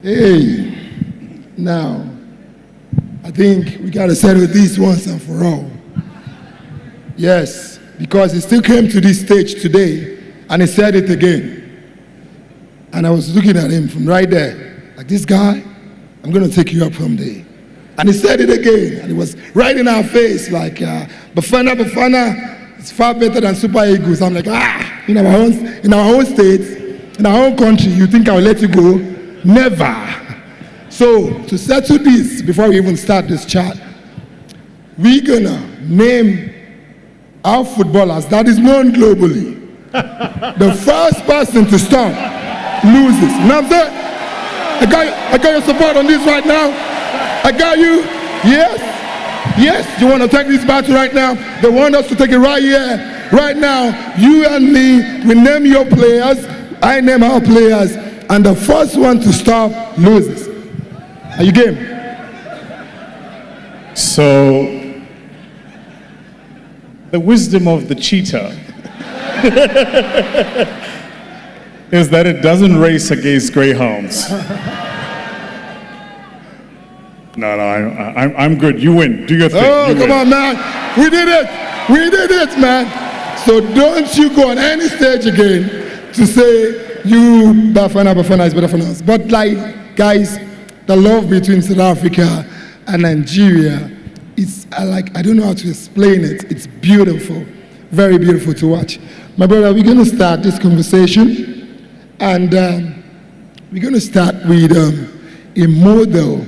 Hey, now, I think we got to settle this once and for all. Yes, because he still came to this stage today and he said it again. And I was looking at him from right there, like, this guy, I'm going to take you up someday. And he said it again, and it was right in our face, like, Bafana, it's far better than Super Eagles. I'm like, in our own state, in our own country, you think I'll let you go? Never. So, to settle this, before we even start this chat, we're gonna name our footballers that is known globally. The first person to stop loses. You know what I'm saying? I got your support on this right now. I got you. Yes, you want to take this battle right now? They want us to take it right here, right now. You and me, we name your players, I name our players, and the first one to stop loses. Are you game? So, the wisdom of the cheetah is that it doesn't race against greyhounds. No, I'm good. You win. Do your thing. Oh, come on, man. We did it, man. So don't you go on any stage again to say you Bafana is better for us. But like, guys, the love between South Africa and Nigeria, it's like, I don't know how to explain it. It's beautiful, very beautiful to watch. My brother, we're going to start this conversation, and we're going to start with a model.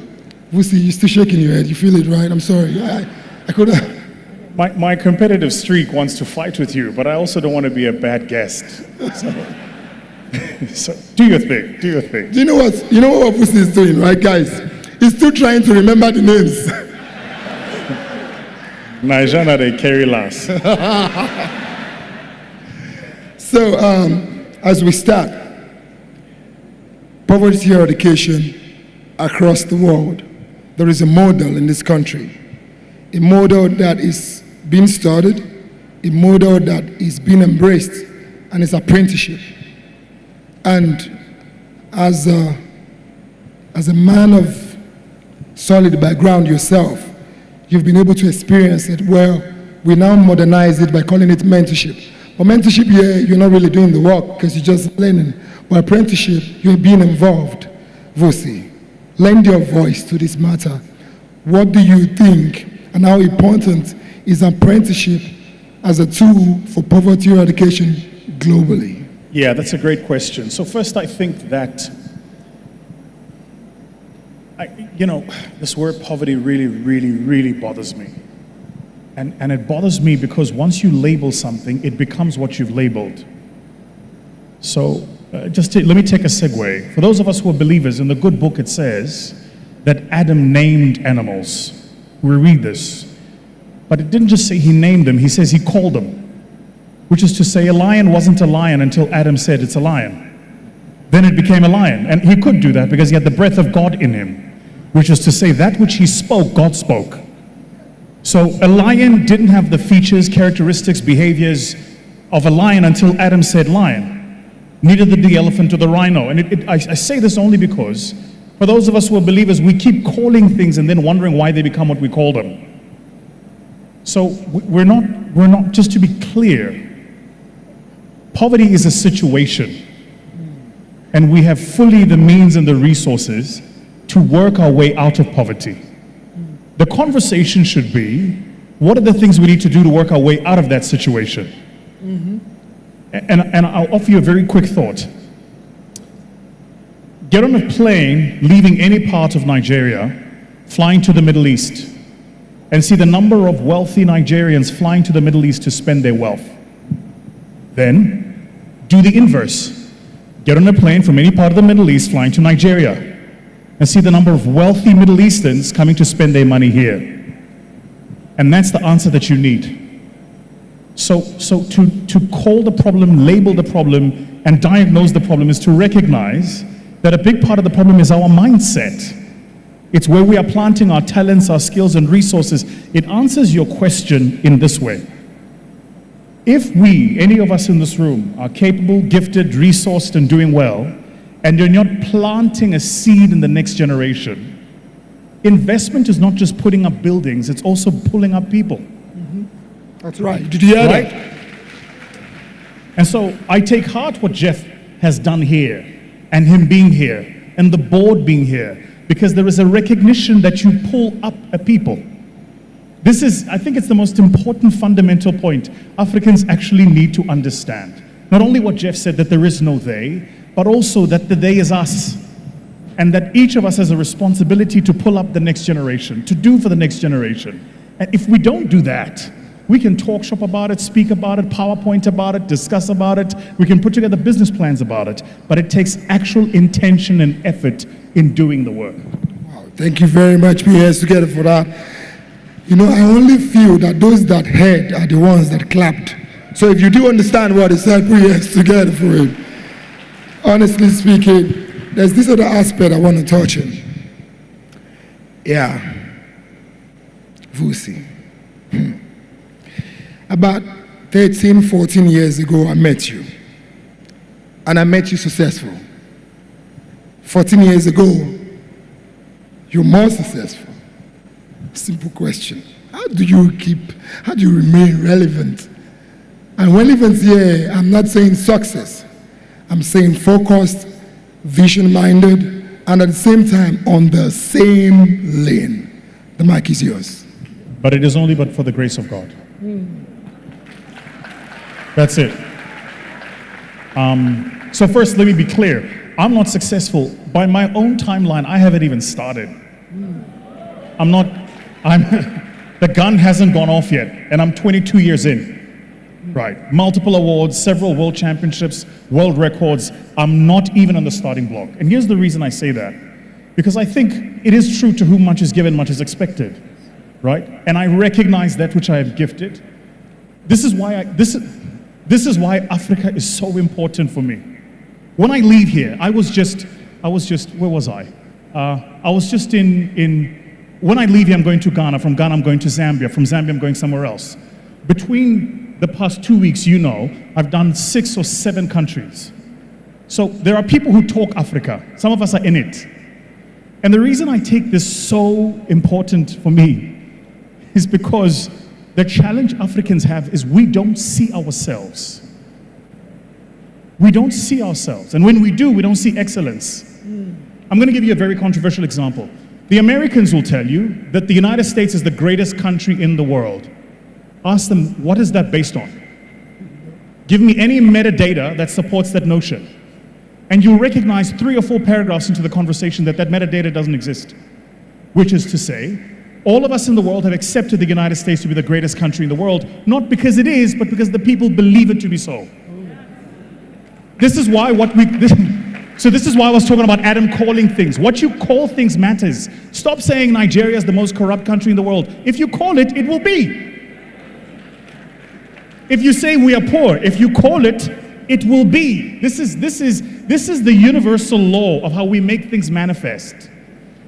VUSI, you're still shaking your head. You feel it, right? I'm sorry. I couldn't. My competitive streak wants to fight with you, but I also don't want to be a bad guest. So do your thing. Do your thing. Do you know what VUSI is doing, right, guys? He's still trying to remember the names. Nigerian, they carry last. So, as we start, poverty eradication across the world, there is a model in this country, a model that is being started, a model that is being embraced, and it's apprenticeship. And as a man of solid background yourself, you've been able to experience it. Well, we now modernize it by calling it mentorship. But mentorship, you're not really doing the work because you're just learning. But apprenticeship, you're being involved. VUSI, lend your voice to this matter. What do you think, and how important is apprenticeship as a tool for poverty eradication globally? Yeah, that's a great question. So first, I think that, this word poverty really bothers me. And it bothers me because once you label something, it becomes what you've labeled. So let me take a segue. For those of us who are believers, in the good book it says that Adam named animals. We read this. But it didn't just say he named them, he says he called them. Which is to say a lion wasn't a lion until Adam said it's a lion. Then it became a lion. And he could do that because he had the breath of God in him. Which is to say that which he spoke, God spoke. So a lion didn't have the features, characteristics, behaviors of a lion until Adam said lion. Neither did the elephant or the rhino. And I say this only because for those of us who are believers, we keep calling things and then wondering why they become what we call them. So we're not, just to be clear, poverty is a situation, and we have fully the means and the resources to work our way out of poverty. The conversation should be, what are the things we need to do to work our way out of that situation? Mm-hmm. And I'll offer you a very quick thought. Get on a plane leaving any part of Nigeria, flying to the Middle East, and see the number of wealthy Nigerians flying to the Middle East to spend their wealth. Then, do the inverse. Get on a plane from any part of the Middle East flying to Nigeria and see the number of wealthy Middle Easterns coming to spend their money here. And that's the answer that you need. So to call the problem, label the problem, and diagnose the problem is to recognize that a big part of the problem is our mindset. It's where we are planting our talents, our skills, and resources. It answers your question in this way. If we, any of us in this room, are capable, gifted, resourced, and doing well, and you're not planting a seed in the next generation, investment is not just putting up buildings, it's also pulling up people. That's right. Did you hear Right? that? And so I take heart what Jeff has done here, and him being here, and the board being here, because there is a recognition that you pull up a people. This is, I think it's the most important fundamental point Africans actually need to understand. Not only what Jeff said, that there is no they, but also that the they is us. And that each of us has a responsibility to pull up the next generation, to do for the next generation. And if we don't do that, we can talk shop about it, speak about it, PowerPoint about it, discuss about it. We can put together business plans about it. But it takes actual intention and effort in doing the work. Wow, thank you very much, put your hands together for that. You know, I only feel that those that heard are the ones that clapped. So if you do understand what he said, put your hands together for him. Honestly speaking, there's this other aspect I want to touch on. Yeah. VUSI. About 13, 14 years ago, I met you. And I met you successful. 14 years ago, you're more successful. Simple question. How do you remain relevant? And relevance here, I'm not saying success. I'm saying focused, vision-minded, and at the same time, on the same lane. The mic is yours. But it is only but for the grace of God. That's it. So first, let me be clear. I'm not successful. By my own timeline, I haven't even started. The gun hasn't gone off yet, and I'm 22 years in. Right, multiple awards, several world championships, world records. I'm not even on the starting block. And here's the reason I say that. Because I think it is true, to whom much is given, much is expected. Right? And I recognize that which I have gifted. This is why Africa is so important for me. When I leave here, I was just, where was I? When I leave here, I'm going to Ghana. From Ghana, I'm going to Zambia. From Zambia, I'm going somewhere else. Between the past 2 weeks, I've done 6 or 7 countries. So there are people who talk Africa. Some of us are in it. And the reason I take this so important for me is because the challenge Africans have is we don't see ourselves. We don't see ourselves. And when we do, we don't see excellence. I'm going to give you a very controversial example. The Americans will tell you that the United States is the greatest country in the world. Ask them, what is that based on? Give me any metadata that supports that notion. And you'll recognize 3 or 4 paragraphs into the conversation that metadata doesn't exist. Which is to say, all of us in the world have accepted the United States to be the greatest country in the world, not because it is, but because the people believe it to be so. This is why this is why I was talking about Adam calling things. What you call things matters. Stop saying Nigeria is the most corrupt country in the world. If you call it, it will be. If you say we are poor, if you call it, it will be. This is the universal law of how we make things manifest.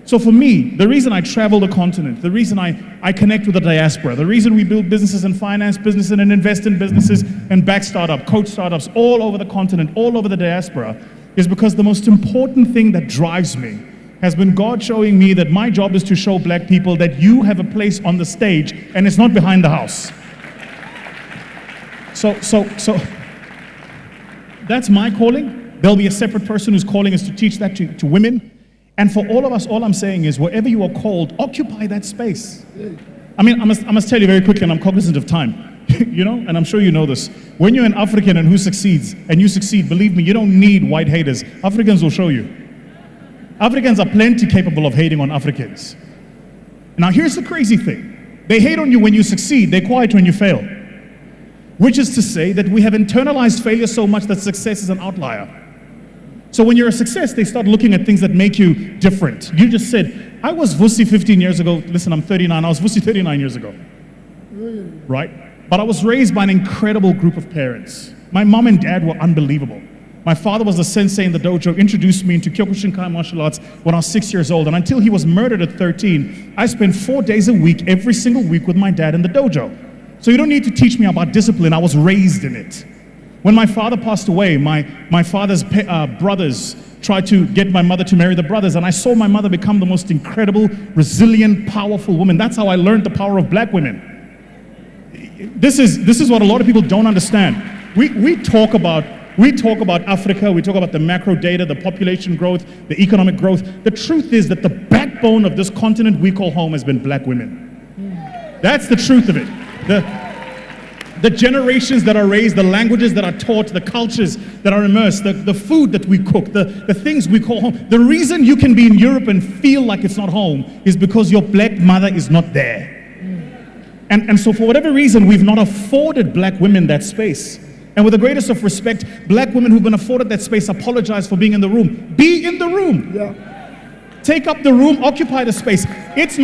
So for me, the reason I travel the continent, the reason I connect with the diaspora, the reason we build businesses and finance businesses and invest in businesses and back startups, coach startups all over the continent, all over the diaspora, is because the most important thing that drives me has been God showing me that my job is to show black people that you have a place on the stage and it's not behind the house. So that's my calling. There'll be a separate person whose calling is to teach that to women. And for all of us, all I'm saying is wherever you are called, occupy that space. I mean, I must tell you very quickly, and I'm cognizant of time, and I'm sure you know this. When you're an African and who succeeds, and you succeed, believe me, you don't need white haters. Africans will show you. Africans are plenty capable of hating on Africans. Now here's the crazy thing. They hate on you when you succeed, they're quiet when you fail. Which is to say that we have internalized failure so much that success is an outlier. So when you're a success, they start looking at things that make you different. You just said, I was VUSI 15 years ago. Listen, I'm 39. I was VUSI 39 years ago. Right? But I was raised by an incredible group of parents. My mom and dad were unbelievable. My father was the sensei in the dojo, introduced me into Kyokushinkai martial arts when I was 6 years old. And until he was murdered at 13, I spent 4 days a week, every single week with my dad in the dojo. So you don't need to teach me about discipline. I was raised in it. When my father passed away, my father's brothers tried to get my mother to marry the brothers, and I saw my mother become the most incredible, resilient, powerful woman. That's how I learned the power of black women. This is what a lot of people don't understand. We talk about Africa, we talk about the macro data, the population growth, the economic growth. The truth is that the backbone of this continent we call home has been black women. That's the truth of it. The generations that are raised, the languages that are taught, the cultures that are immersed, the food that we cook, the things we call home. The reason you can be in Europe and feel like it's not home is because your black mother is not there. And so for whatever reason, we've not afforded black women that space. And with the greatest of respect, black women who've been afforded that space apologize for being in the room. Be in the room. Yeah. Take up the room, occupy the space. It's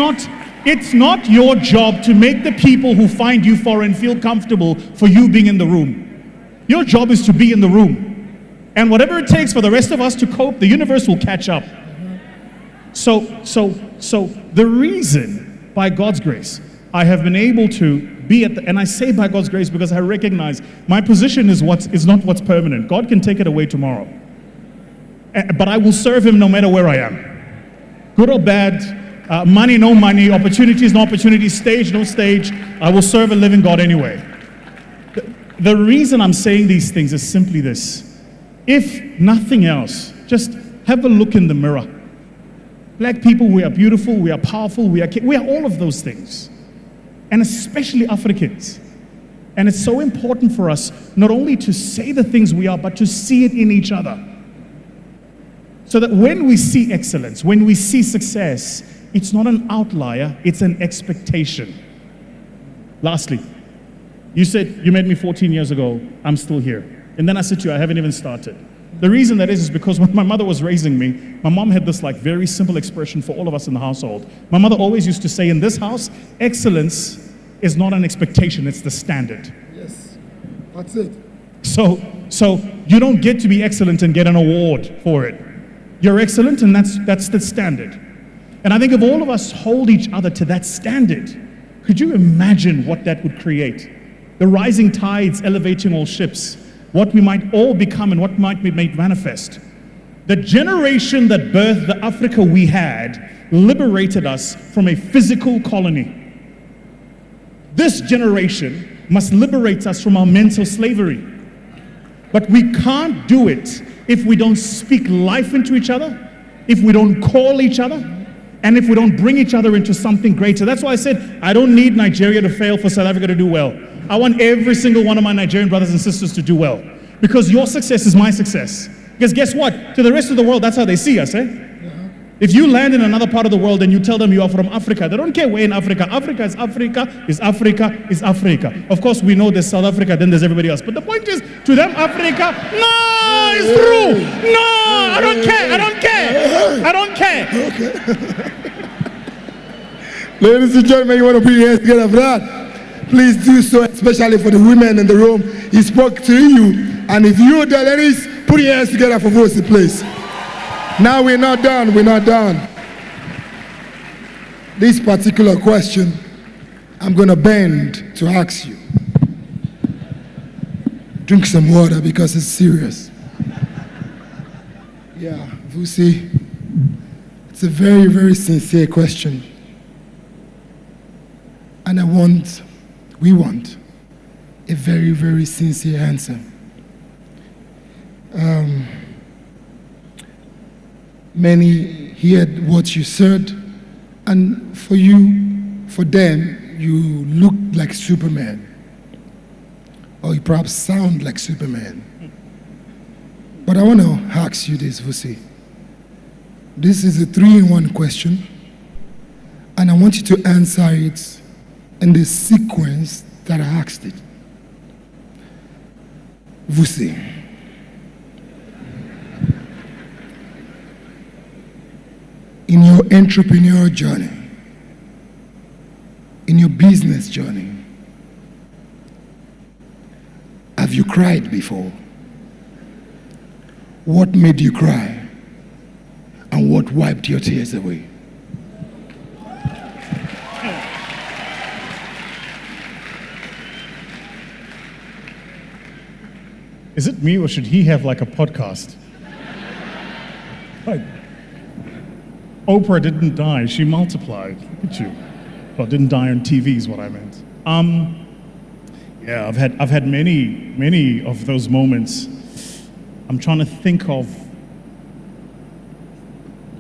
not your job to make the people who find you foreign feel comfortable for you being in the room. Your job is to be in the room. And whatever it takes for the rest of us to cope, the universe will catch up. So the reason, by God's grace, I have been able to be at the, and I say by God's grace because I recognize my position is not what's permanent. God can take it away tomorrow. But I will serve Him no matter where I am. Good or bad, money, no money, opportunities, no opportunities, stage, no stage, I will serve a living God anyway. The reason I'm saying these things is simply this. If nothing else, just have a look in the mirror. Black people, we are beautiful, we are powerful, we are all of those things. And especially Africans. And it's so important for us not only to say the things we are, but to see it in each other. So that when we see excellence, when we see success, it's not an outlier, it's an expectation. Lastly, you said you met me 14 years ago, I'm still here. And then I said to you, I haven't even started. The reason that is because when my mother was raising me, my mom had this very simple expression for all of us in the household. My mother always used to say, in this house, excellence is not an expectation, it's the standard. Yes, that's it. So you don't get to be excellent and get an award for it. You're excellent and that's the standard. And I think if all of us hold each other to that standard, could you imagine what that would create? The rising tides elevating all ships. What we might all become and what might be made manifest. The generation that birthed the Africa we had liberated us from a physical colony. This generation must liberate us from our mental slavery. But we can't do it if we don't speak life into each other, if we don't call each other, and if we don't bring each other into something greater. That's why I said, I don't need Nigeria to fail for South Africa to do well. I want every single one of my Nigerian brothers and sisters to do well. Because your success is my success. Because guess what? To the rest of the world, that's how they see us, If you land in another part of the world and you tell them you are from Africa, they don't care where in Africa. Africa is Africa, is Africa, is Africa. Of course, we know there's South Africa, then there's everybody else. But the point is, to them, Africa, no, it's true. No, I don't care, I don't care. Okay. Ladies and gentlemen, you want to put your hands together for that? Please do so, especially for the women in the room. He spoke to you. And if you, the ladies, put your hands together for VUSI, please. Now we're not done. This particular question, I'm going to bend to ask you. Drink some water because it's serious. Yeah, VUSI, it's a very, very sincere question. And we want a very, very sincere answer. Many heard what you said, and for them, you look like Superman, or you perhaps sound like Superman. But I want to ask you this, VUSI. This is a 3-in-1 question, and I want you to answer it in the sequence that I asked it. VUSI, in your entrepreneurial journey, in your business journey, have you cried before? What made you cry? And what wiped your tears away? Is it me or should he have like a podcast? Like, Oprah didn't die, she multiplied. Look at you. Well, didn't die on TV is what I meant. Yeah, I've had many of those moments. I'm trying to think of.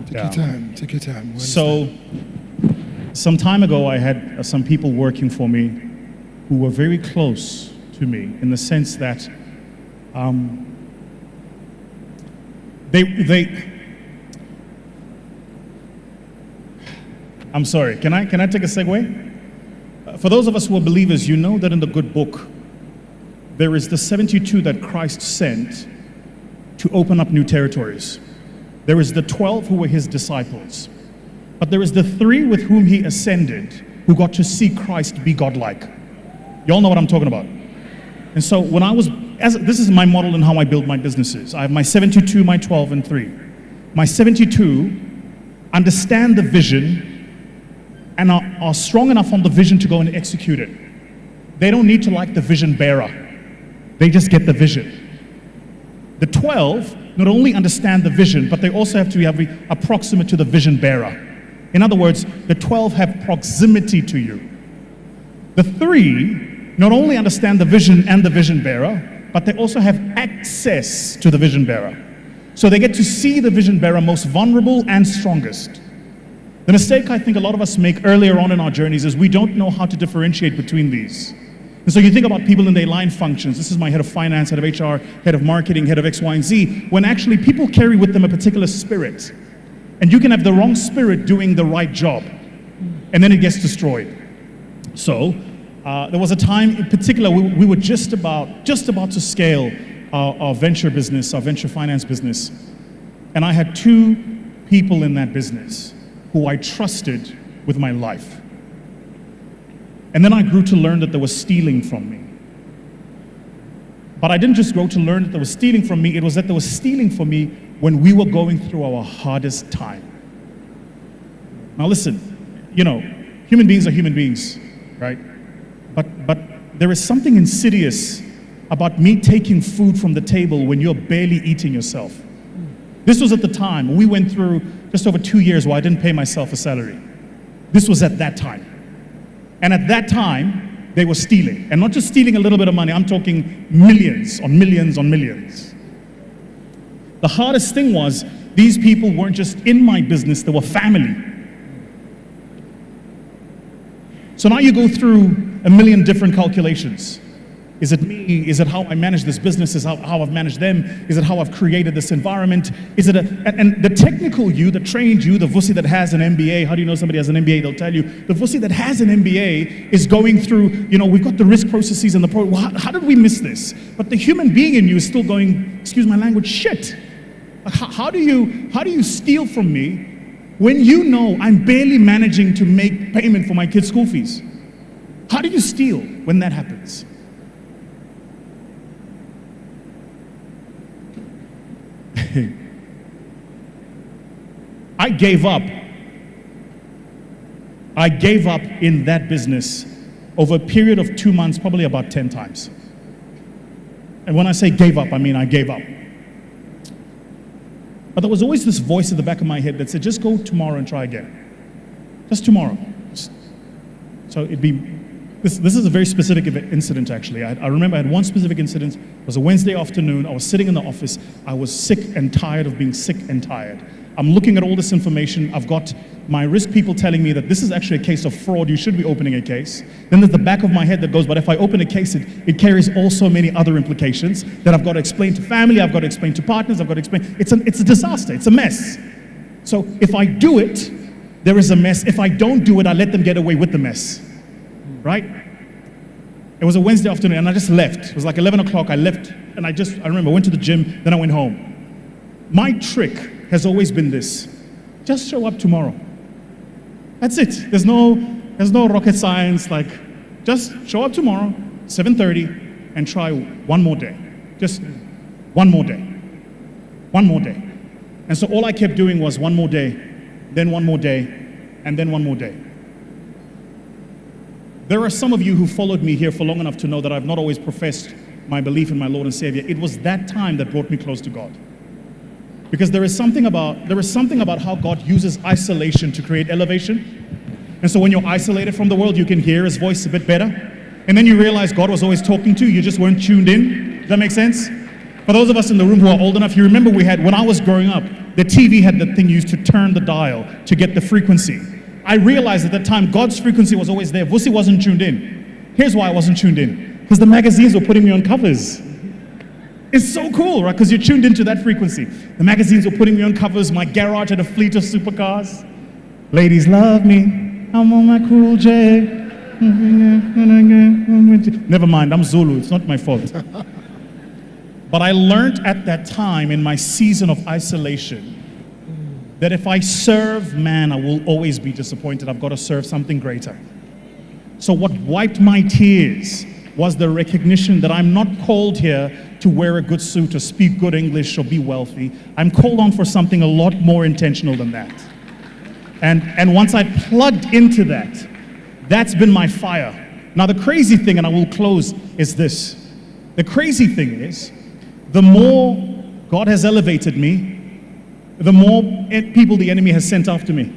Take your time. So, some time ago, I had some people working for me who were very close to me in the sense that I'm sorry, can I take a segue? For those of us who are believers, you know that in the good book, there is the 72 that Christ sent to open up new territories. There is the 12 who were his disciples. But there is the 3 with whom he ascended who got to see Christ be godlike. You all know what I'm talking about. And so when this is my model in how I build my businesses. I have my 72, my 12, and 3. My 72 understand the vision and are strong enough on the vision to go and execute it. They don't need to like the vision bearer. They just get the vision. The 12 not only understand the vision, but they also have to be approximate to the vision bearer. In other words, the 12 have proximity to you. The 3 not only understand the vision and the vision bearer, but they also have access to the vision bearer. So they get to see the vision bearer most vulnerable and strongest. The mistake I think a lot of us make earlier on in our journeys is we don't know how to differentiate between these. And so you think about people in their line functions. This is my head of finance, head of HR, head of marketing, head of X, Y, and Z, when actually people carry with them a particular spirit. And you can have the wrong spirit doing the right job, and then it gets destroyed. So there was a time in particular we were just about to scale our venture business, our venture finance business. And I had 2 people in that business who I trusted with my life. And then I grew to learn that they were stealing from me. But I didn't just grow to learn that they were stealing from me, it was that they were stealing from me when we were going through our hardest time. Now listen, you know, human beings are human beings, right? But there is something insidious about me taking food from the table when you're barely eating yourself. This was at the time, we went through just over 2 years where I didn't pay myself a salary. This was at that time. And at that time, they were stealing. And not just stealing a little bit of money, I'm talking millions on millions on millions. The hardest thing was, these people weren't just in my business, they were family. So now you go through a million different calculations. Is it me? Is it how I manage this business? Is it how I've managed them? Is it how I've created this environment? Is it and the technical you, the trained you, the VUSI that has an MBA, how do you know somebody has an MBA? They'll tell you. The VUSI that has an MBA is going through, you know, we've got the risk processes and how did we miss this? But the human being in you is still going, excuse my language, shit. How do you steal from me when you know I'm barely managing to make payment for my kids' school fees? How do you steal when that happens? I gave up in that business over a period of 2 months, probably about 10 times. And when I say gave up, I mean I gave up. But there was always this voice at the back of my head that said, just go tomorrow and try again. Just tomorrow. So this is a very specific incident actually. I remember I had one specific incident. It was a Wednesday afternoon. I was sitting in the office. I was sick and tired of being sick and tired. I'm looking at all this information. I've got my risk people telling me that this is actually a case of fraud. You should be opening a case. Then there's the back of my head that goes, but if I open a case, it carries also many other implications that I've got to explain to family, I've got to explain to partners, I've got to explain. It's a disaster. It's a mess. So if I do it, there is a mess. If I don't do it, I let them get away with the mess. Right? It was a Wednesday afternoon and I just left. It was like 11 o'clock. I left and I remember, I went to the gym, then I went home. My trick has always been this. Just show up tomorrow. That's it. There's no rocket science. Like, just show up tomorrow, 7:30, and try one more day. Just one more day. One more day. And so all I kept doing was one more day, then one more day, and then one more day. There are some of you who followed me here for long enough to know that I've not always professed my belief in my Lord and Savior, it was that time that brought me close to God. Because there is something about how God uses isolation to create elevation. And so when you're isolated from the world, you can hear his voice a bit better. And then you realize God was always talking to you, you just weren't tuned in. Does that make sense? For those of us in the room who are old enough, you remember when I was growing up, the TV had the thing used to turn the dial to get the frequency. I realized at that time, God's frequency was always there. VUSI wasn't tuned in. Here's why I wasn't tuned in. Because the magazines were putting me on covers. It's so cool, right? Because you're tuned into that frequency. The magazines were putting me on covers. My garage had a fleet of supercars. Ladies love me. I'm on my cool J. Never mind, I'm Zulu. It's not my fault. But I learned at that time in my season of isolation that if I serve man, I will always be disappointed. I've got to serve something greater. So what wiped my tears was the recognition that I'm not called here to wear a good suit or speak good English or be wealthy. I'm called on for something a lot more intentional than that. And once I plugged into that, that's been my fire. Now the crazy thing, and I will close, is this. The crazy thing is, the more God has elevated me, the more people the enemy has sent after me.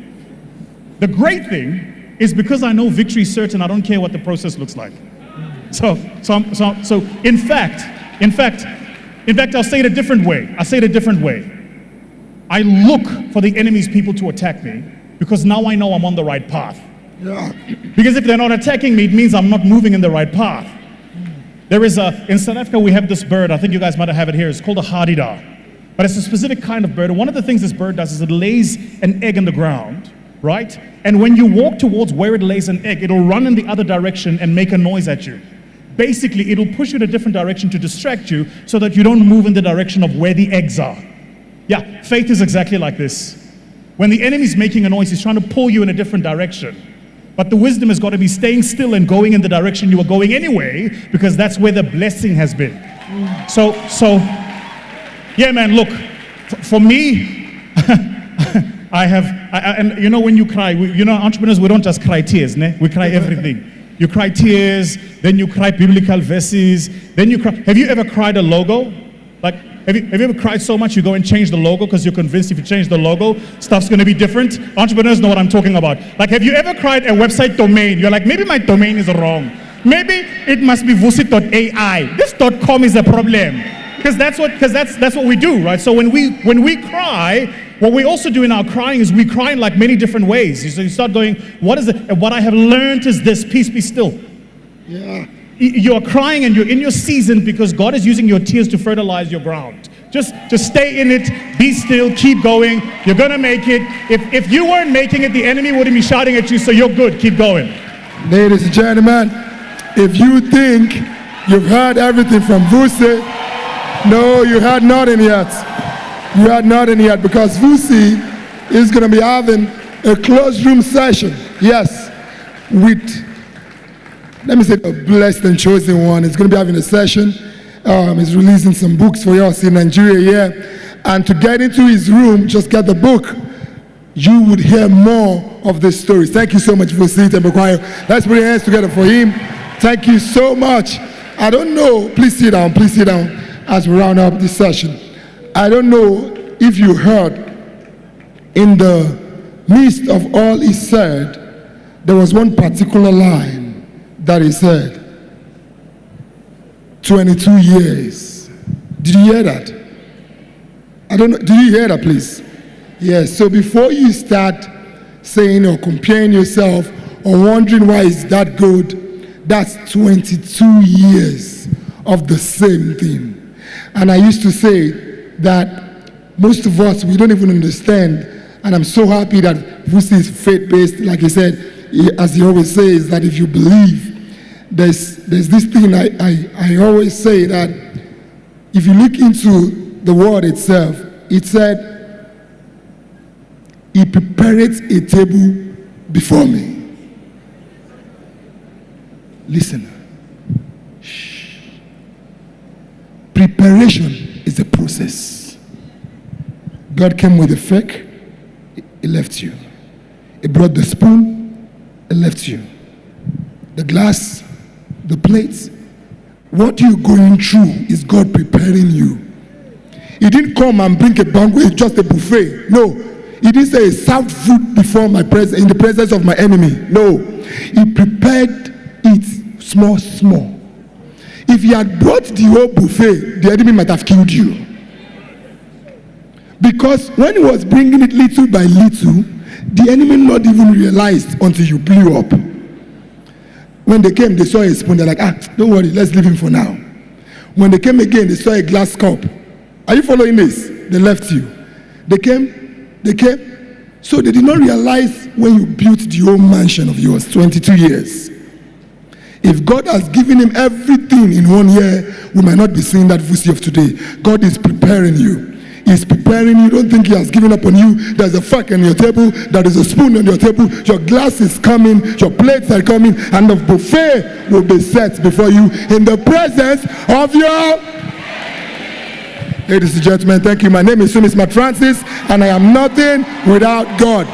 The great thing is because I know victory is certain, I don't care what the process looks like. So in fact, I'll say it a different way. I look for the enemy's people to attack me because now I know I'm on the right path. Yeah. Because if they're not attacking me, it means I'm not moving in the right path. In South Africa, we have this bird, I think you guys might have it here, it's called a hadida. But it's a specific kind of bird, and one of the things this bird does is it lays an egg in the ground, right? And when you walk towards where it lays an egg, it'll run in the other direction and make a noise at you. Basically, it'll push you in a different direction to distract you so that you don't move in the direction of where the eggs are. Yeah, faith is exactly like this. When the enemy's making a noise, he's trying to pull you in a different direction. But the wisdom has got to be staying still and going in the direction you were going anyway, because that's where the blessing has been. So yeah, man, look, for me, and you know when you cry, entrepreneurs, we don't just cry tears, ne? We cry everything. You cry tears, then you cry biblical verses, then you cry. Have you ever cried a logo? Like, have you ever cried so much you go and change the logo because you're convinced if you change the logo, stuff's going to be different? Entrepreneurs know what I'm talking about. Like, have you ever cried a website domain? You're like, maybe my domain is wrong. Maybe it must be vusi.ai. This .com is a problem. Because that's what we do, right? So when we cry, what we also do in our crying is we cry in like many different ways. So you start going, what is it? And what I have learned is this: peace be still. Yeah. You're crying and you're in your season because God is using your tears to fertilize your ground. Just stay in it, be still, keep going. You're gonna make it. If you weren't making it, the enemy wouldn't be shouting at you. So you're good. Keep going. Ladies and gentlemen, if you think you've heard everything from VUSI, no, you had nothing yet. You had nothing yet, because VUSI is going to be having a closed room session. Yes, with, let me say, a blessed and chosen one. It's going to be having a session. He's releasing some books for us in Nigeria here. And to get into his room, just get the book. You would hear more of the stories. Thank you so much, VUSI THEMBEKWAYO. Let's put our hands together for him. Thank you so much. I don't know, please sit down, as we round up this session. I don't know if you heard, in the midst of all he said, there was one particular line that he said. 22 years. Did you hear that? I don't know, did you hear that, please? Yes, so before you start saying or comparing yourself or wondering why it's that good, that's 22 years of the same thing. And I used to say that most of us, we don't even understand, and I'm so happy that VUSI is faith-based. Like he said, as he always says, that if you believe, there's this thing I always say, that if you look into the word itself, it said, he prepares a table before me. Listen. Preparation is a process. God came with a fork, He left you. He brought the spoon, He left you. The glass, the plates, What you're going through is God preparing you. He didn't come and bring a banquet, just a buffet. No. He didn't say, served food before my presence, in the presence of my enemy. No. He prepared it small, small. If he had brought the whole buffet, the enemy might have killed you. Because when he was bringing it little by little, the enemy not even realized until you blew up. When they came, they saw a spoon. They're like, don't worry, let's leave him for now. When they came again, they saw a glass cup. Are you following this? They left you. They came. So they did not realize when you built the whole mansion of yours, 22 years. If God has given him everything in 1 year, we might not be seeing that VUSI of today. God is preparing you. He's preparing you. Don't think he has given up on you. There's a fork on your table. There is a spoon on your table. Your glass is coming. Your plates are coming. And the buffet will be set before you in the presence of your... Ladies and gentlemen, thank you. My name is SUMMY Francis, and I am nothing without God.